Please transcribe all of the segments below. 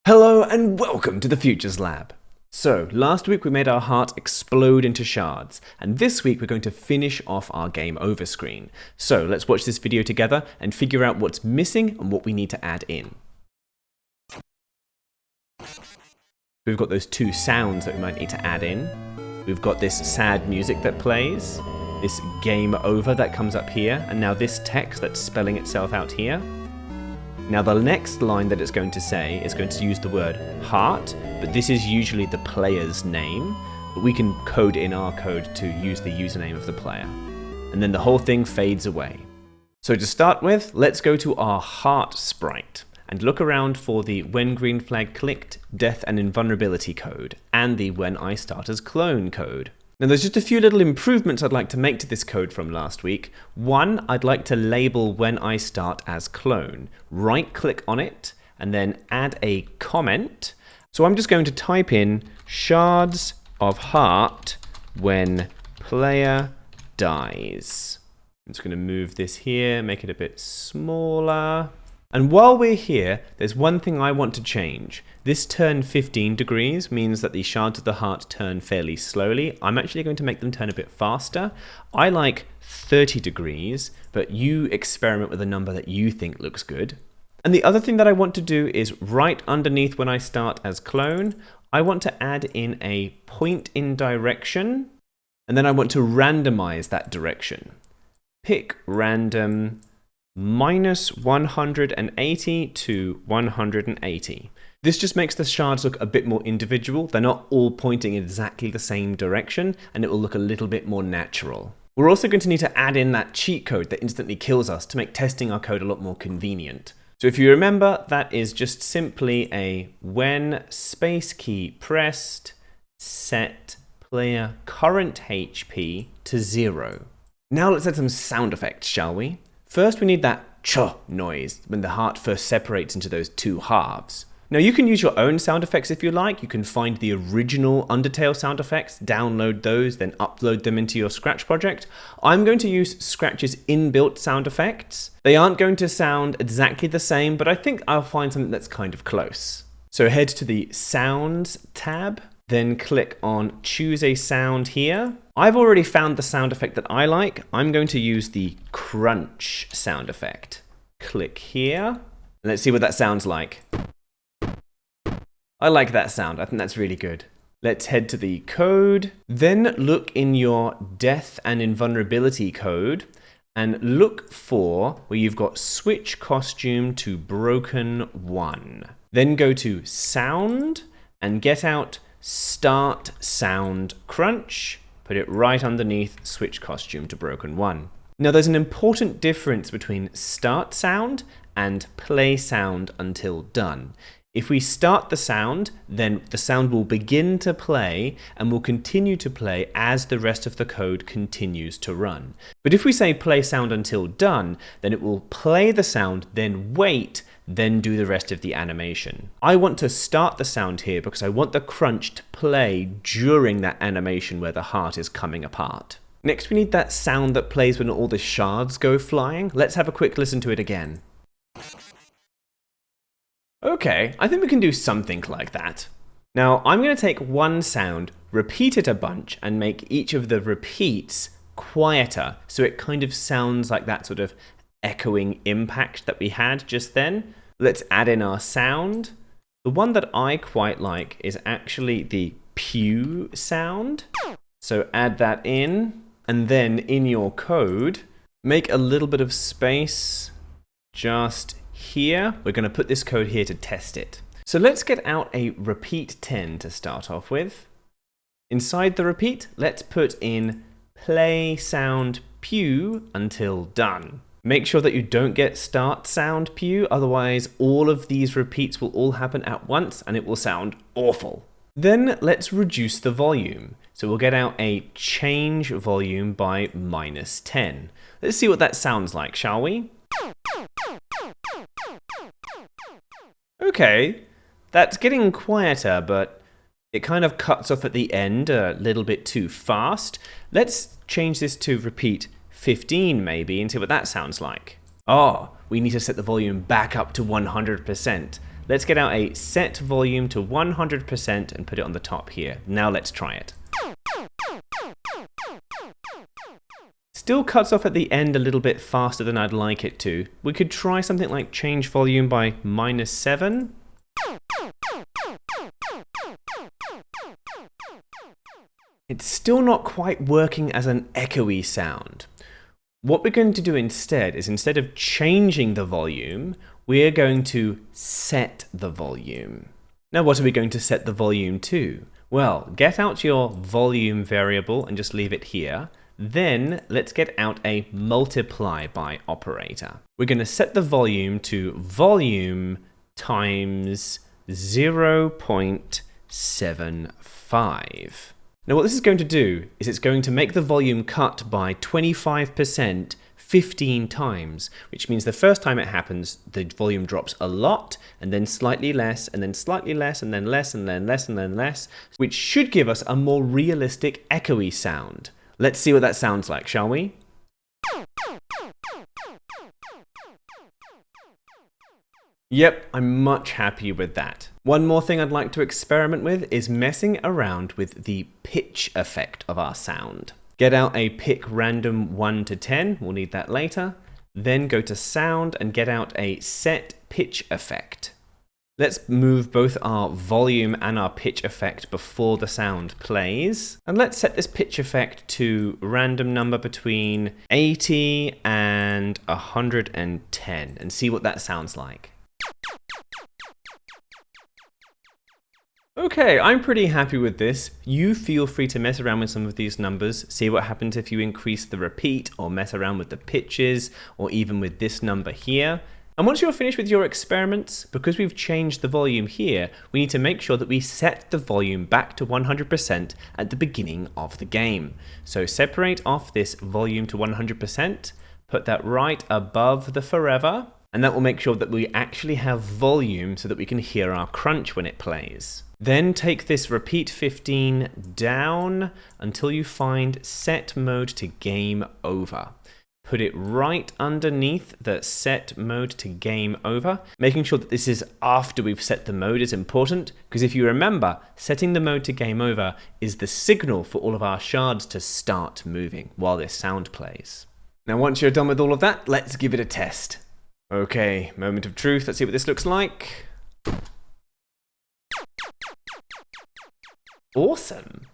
Hello and welcome to the Futures Lab. So, last week we made our heart explode into shards, and this week we're going to finish off our game over screen. So, let's watch this video together and figure out what's missing and what we need to add in. We've got those two sounds that we might need to add in. We've got this sad music that plays, this game over that comes up here, and now this text that's spelling itself out here. Now the next line that it's going to say is going to use the word heart, but this is usually the player's name, but we can code in our code to use the username of the player. And then the whole thing fades away. So to start with, let's go to our heart sprite and look around for the when green flag clicked, death and invulnerability code, and the when I start as clone code. Now there's just a few little improvements I'd like to make to this code from last week. One, I'd like to label when I start as clone. Right click on it and then add a comment. So I'm just going to type in shards of heart when player dies. I'm just going to move this here, make it a bit smaller. And while we're here, there's one thing I want to change. This turn 15 degrees means that the shards of the heart turn fairly slowly. I'm actually going to make them turn a bit faster. I like 30 degrees, but you experiment with a number that you think looks good. And the other thing that I want to do is right underneath when I start as clone, I want to add in a point in direction, and then I want to randomize that direction. Pick random minus 180 to 180. This just makes the shards look a bit more individual. They're not all pointing in exactly the same direction, and it will look a little bit more natural. We're also going to need to add in that cheat code that instantly kills us to make testing our code a lot more convenient. So if you remember, that is just simply a when space key pressed, set player current HP to 0. Now let's add some sound effects, shall we? First, we need that ch noise when the heart first separates into those two halves. Now, you can use your own sound effects if you like. You can find the original Undertale sound effects, download those, then upload them into your Scratch project. I'm going to use Scratch's inbuilt sound effects. They aren't going to sound exactly the same, but I think I'll find something that's kind of close. So head to the Sounds tab, then click on Choose a Sound here. I've already found the sound effect that I like. I'm going to use the crunch sound effect. Click here, and let's see what that sounds like. I like that sound. I think that's really good. Let's head to the code, then look in your death and invulnerability code, and look for where you've got switch costume to broken 1. Then go to sound and get out start sound crunch. Put it right underneath switch costume to broken 1. Now there's an important difference between start sound and play sound until done. If we start the sound, then the sound will begin to play and will continue to play as the rest of the code continues to run. But if we say play sound until done, then it will play the sound, then wait, then do the rest of the animation. I want to start the sound here because I want the crunch to play during that animation where the heart is coming apart. Next, we need that sound that plays when all the shards go flying. Let's have a quick listen to it again. Okay, I think we can do something like that. Now, I'm going to take one sound, repeat it a bunch, and make each of the repeats quieter, so it kind of sounds like that sort of echoing impact that we had just then. Let's add in our sound. The one that I quite like is actually the pew sound. So add that in, and then in your code, make a little bit of space just here. We're going to put this code here to test it. So let's get out a repeat 10 to start off with. Inside the repeat, let's put in play sound pew until done. Make sure that you don't get start sound pew, otherwise all of these repeats will all happen at once and it will sound awful. Then let's reduce the volume. So we'll get out a change volume by -10. Let's see what that sounds like, shall we? Okay, that's getting quieter, but it kind of cuts off at the end a little bit too fast. Let's change this to repeat 15 maybe and see what that sounds like. Oh, we need to set the volume back up to 100%. Let's get out a set volume to 100% and put it on the top here. Now let's try it. Still cuts off at the end a little bit faster than I'd like it to. We could try something like change volume by -7. It's still not quite working as an echoey sound. What we're going to do instead is, instead of changing the volume, we're going to set the volume. Now, what are we going to set the volume to? Well, get out your volume variable and just leave it here. Then let's get out a multiply by operator. We're going to set the volume to volume times 0.75. Now what this is going to do is it's going to make the volume cut by 25% 15 times, which means the first time it happens, the volume drops a lot, and then slightly less, and then slightly less, and then less, and then less, and then less, which should give us a more realistic echoey sound. Let's see what that sounds like, shall we? Yep, I'm much happier with that. One more thing I'd like to experiment with is messing around with the pitch effect of our sound. Get out a pick random 1 to 10, we'll need that later. Then go to sound and get out a set pitch effect. Let's move both our volume and our pitch effect before the sound plays. And let's set this pitch effect to random number between 80 and 110 and see what that sounds like. Okay, I'm pretty happy with this. You feel free to mess around with some of these numbers, see what happens if you increase the repeat or mess around with the pitches or even with this number here. And once you're finished with your experiments, because we've changed the volume here, we need to make sure that we set the volume back to 100% at the beginning of the game. So separate off this volume to 100%, put that right above the forever, and that will make sure that we actually have volume so that we can hear our crunch when it plays. Then take this repeat 15 down until you find set mode to game over. Put it right underneath the set mode to game over. Making sure that this is after we've set the mode is important, because if you remember, setting the mode to game over is the signal for all of our shards to start moving while this sound plays. Now once you're done with all of that, let's give it a test. Okay, moment of truth, let's see what this looks like. Awesome.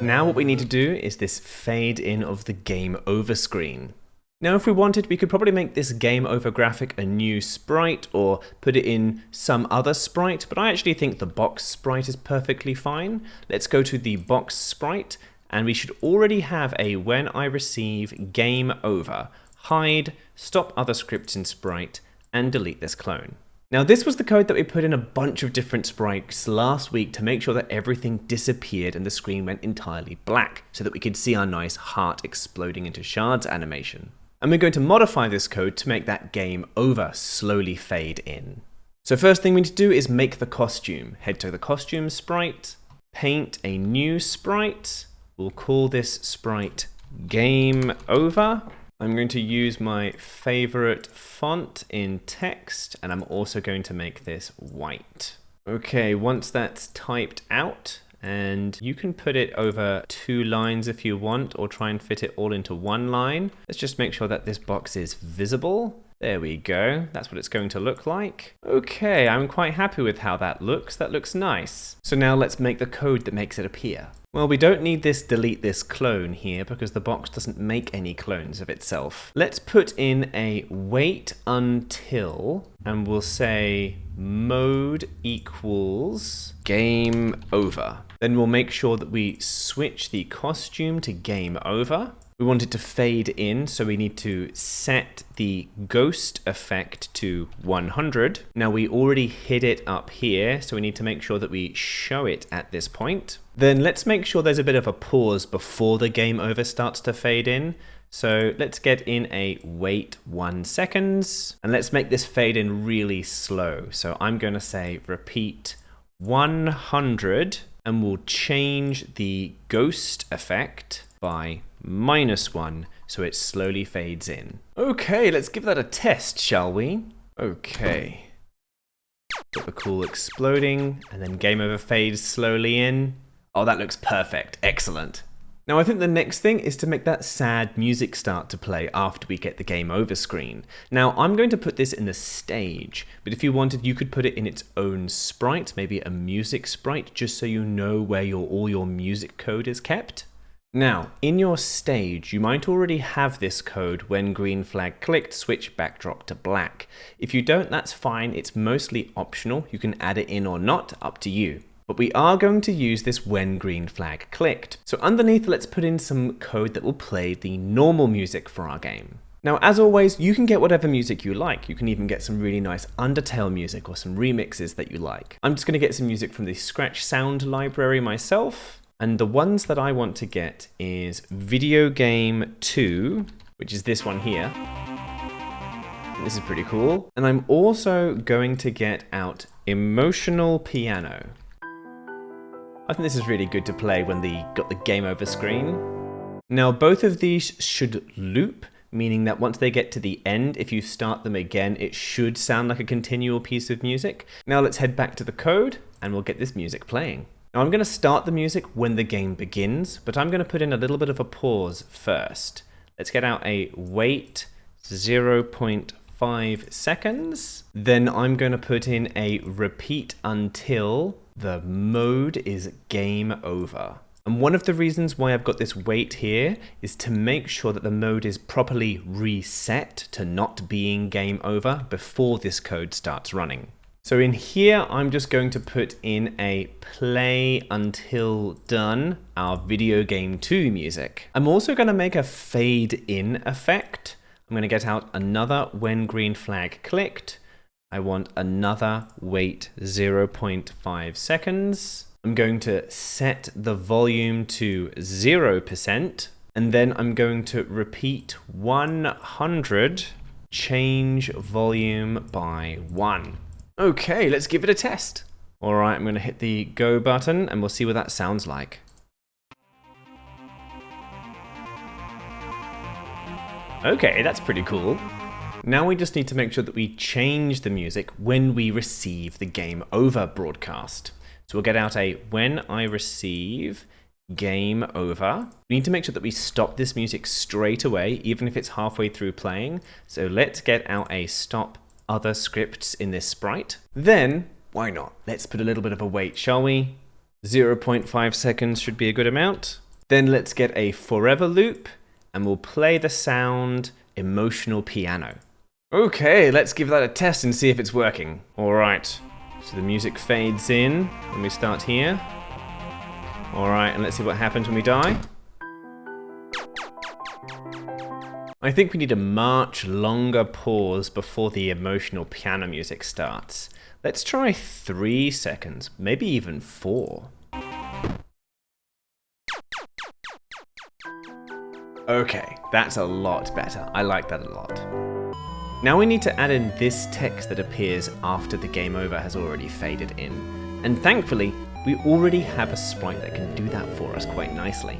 Now what we need to do is this fade in of the game over screen. Now if we wanted, we could probably make this game over graphic a new sprite or put it in some other sprite, but I actually think the box sprite is perfectly fine. Let's go to the box sprite, and we should already have a when I receive game over, hide, stop other scripts in sprite, and delete this clone. Now this was the code that we put in a bunch of different sprites last week to make sure that everything disappeared and the screen went entirely black so that we could see our nice heart exploding into shards animation. And we're going to modify this code to make that game over slowly fade in. So first thing we need to do is make the costume. Head to the costume sprite, paint a new sprite. We'll call this sprite game over. I'm going to use my favorite font in text, and I'm also going to make this white. Okay, once that's typed out, and you can put it over 2 lines if you want, or try and fit it all into 1 line. Let's just make sure that this box is visible. There we go, that's what it's going to look like. Okay, I'm quite happy with how that looks. That looks nice. So now let's make the code that makes it appear. Well, we don't need this delete this clone here because the box doesn't make any clones of itself. Let's put in a wait until, and we'll say mode equals game over. Then we'll make sure that we switch the costume to game over. We want it to fade in, so we need to set the ghost effect to 100. Now we already hid it up here, so we need to make sure that we show it at this point. Then let's make sure there's a bit of a pause before the game over starts to fade in. So let's get in a wait 1 second, and let's make this fade in really slow. So I'm going to say repeat 100, and we'll change the ghost effect by -1, so it slowly fades in. Okay, let's give that a test, shall we? Okay. Got the cool exploding, and then game over fades slowly in. Oh, that looks perfect. Excellent. Now I think the next thing is to make that sad music start to play after we get the game over screen. Now I'm going to put this in the stage, but if you wanted you could put it in its own sprite, maybe a music sprite, just so you know where all your music code is kept. Now, in your stage, you might already have this code when green flag clicked, switch backdrop to black. If you don't, that's fine. It's mostly optional. You can add it in or not, up to you. But we are going to use this when green flag clicked. So underneath, let's put in some code that will play the normal music for our game. Now, as always, you can get whatever music you like. You can even get some really nice Undertale music or some remixes that you like. I'm just going to get some music from the Scratch Sound library myself. And the ones that I want to get is Video Game 2, which is this one here. This is pretty cool. And I'm also going to get out Emotional Piano. I think this is really good to play when got the game over screen. Now both of these should loop, meaning that once they get to the end, if you start them again, it should sound like a continual piece of music. Now let's head back to the code and we'll get this music playing. Now I'm going to start the music when the game begins, but I'm going to put in a little bit of a pause first. Let's get out a wait 0.5 seconds. Then I'm going to put in a repeat until the mode is game over. And one of the reasons why I've got this wait here is to make sure that the mode is properly reset to not being game over before this code starts running. So in here, I'm just going to put in a play until done, our Video Game 2 music. I'm also going to make a fade in effect. I'm going to get out another when green flag clicked. I want another wait 0.5 seconds. I'm going to set the volume to 0%, and then I'm going to repeat 100, change volume by 1. Okay, let's give it a test. All right, I'm going to hit the go button and we'll see what that sounds like. Okay, that's pretty cool. Now we just need to make sure that we change the music when we receive the game over broadcast. So we'll get out a when I receive game over. We need to make sure that we stop this music straight away, even if it's halfway through playing. So let's get out a stop other scripts in this sprite. Then, why not? Let's put a little bit of a wait, shall we? 0.5 seconds should be a good amount. Then let's get a forever loop and we'll play the sound Emotional Piano. Okay, let's give that a test and see if it's working. All right, so the music fades in when we start here. All right, and let's see what happens when we die. I think we need a much longer pause before the emotional piano music starts. Let's try 3 seconds, maybe even 4. Okay, that's a lot better. I like that a lot. Now we need to add in this text that appears after the game over has already faded in. And thankfully, we already have a sprite that can do that for us quite nicely.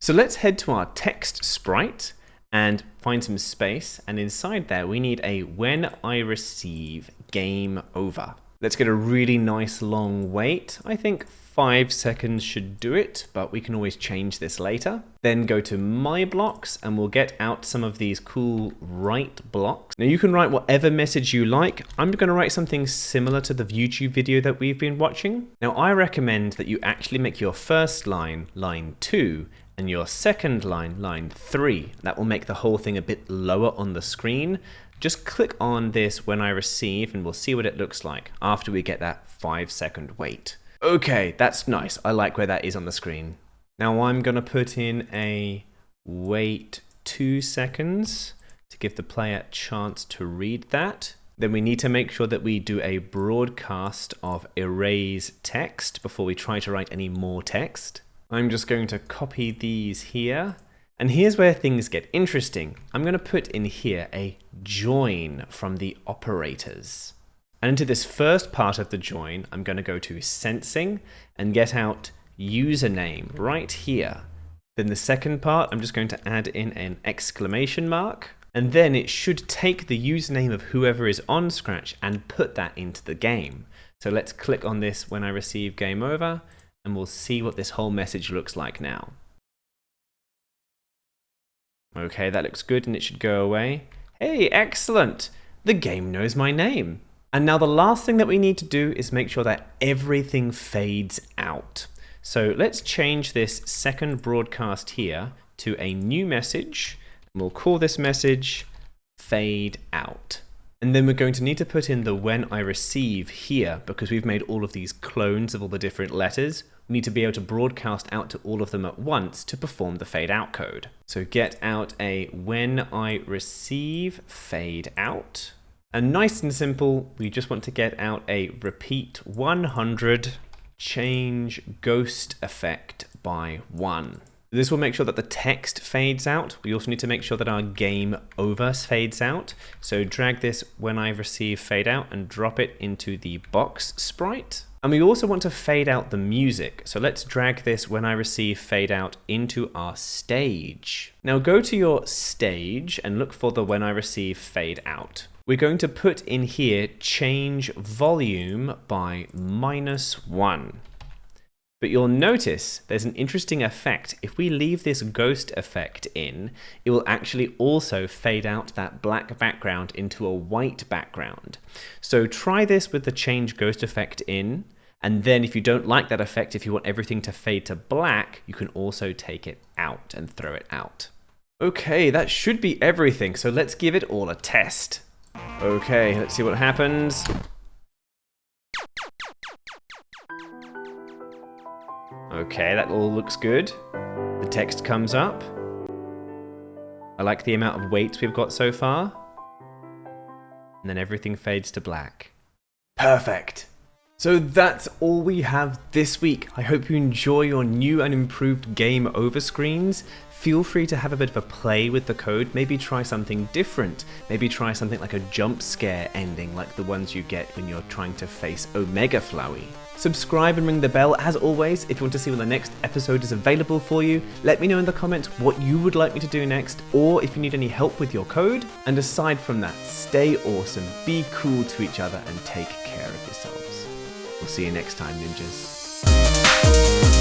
So let's head to our text sprite and find some space, and inside there we need a when I receive game over. Let's get a really nice long wait. I think 5 seconds should do it, but we can always change this later. Then go to my blocks and we'll get out some of these cool write blocks. Now you can write whatever message you like. I'm going to write something similar to the YouTube video that we've been watching. Now I recommend that you actually make your first line line 2 and your second line line 3. That will make the whole thing a bit lower on the screen. Just click on this when I receive and we'll see what it looks like after we get that 5-second wait. Okay, that's nice. I like where that is on the screen. Now I'm going to put in a wait 2 seconds to give the player a chance to read that. Then we need to make sure that we do a broadcast of erase text before we try to write any more text. I'm just going to copy these here. And here's where things get interesting. I'm going to put in here a join from the operators. And into this first part of the join, I'm going to go to sensing and get out username right here. Then the second part, I'm just going to add in an exclamation mark. And then it should take the username of whoever is on Scratch and put that into the game. So let's click on this when I receive game over, and we'll see what this whole message looks like now. Okay, that looks good and it should go away. Hey, excellent! The game knows my name. And now the last thing that we need to do is make sure that everything fades out. So let's change this second broadcast here to a new message. And we'll call this message fade out. And then we're going to need to put in the when I receive here, because we've made all of these clones of all the different letters. We need to be able to broadcast out to all of them at once to perform the fade out code. So get out a when I receive fade out. And nice and simple, we just want to get out a repeat 100, change ghost effect by 1. This will make sure that the text fades out. We also need to make sure that our game over fades out. So drag this when I receive fade out and drop it into the box sprite. And we also want to fade out the music. So let's drag this when I receive fade out into our stage. Now go to your stage and look for the when I receive fade out. We're going to put in here change volume by -1. But you'll notice there's an interesting effect. If we leave this ghost effect in, it will actually also fade out that black background into a white background. So try this with the change ghost effect in, and then if you don't like that effect, if you want everything to fade to black, you can also take it out and throw it out. Okay, that should be everything, so let's give it all a test. Okay, let's see what happens. Okay, that all looks good. The text comes up. I like the amount of weights we've got so far. And then everything fades to black. Perfect! So that's all we have this week. I hope you enjoy your new and improved game over screens. Feel free to have a bit of a play with the code, maybe try something different. Maybe try something like a jump scare ending like the ones you get when you're trying to face Omega Flowey. Subscribe and ring the bell as always if you want to see when the next episode is available for you. Let me know in the comments what you would like me to do next, or if you need any help with your code. And aside from that, stay awesome, be cool to each other, and take care of yourselves. We'll see you next time, ninjas.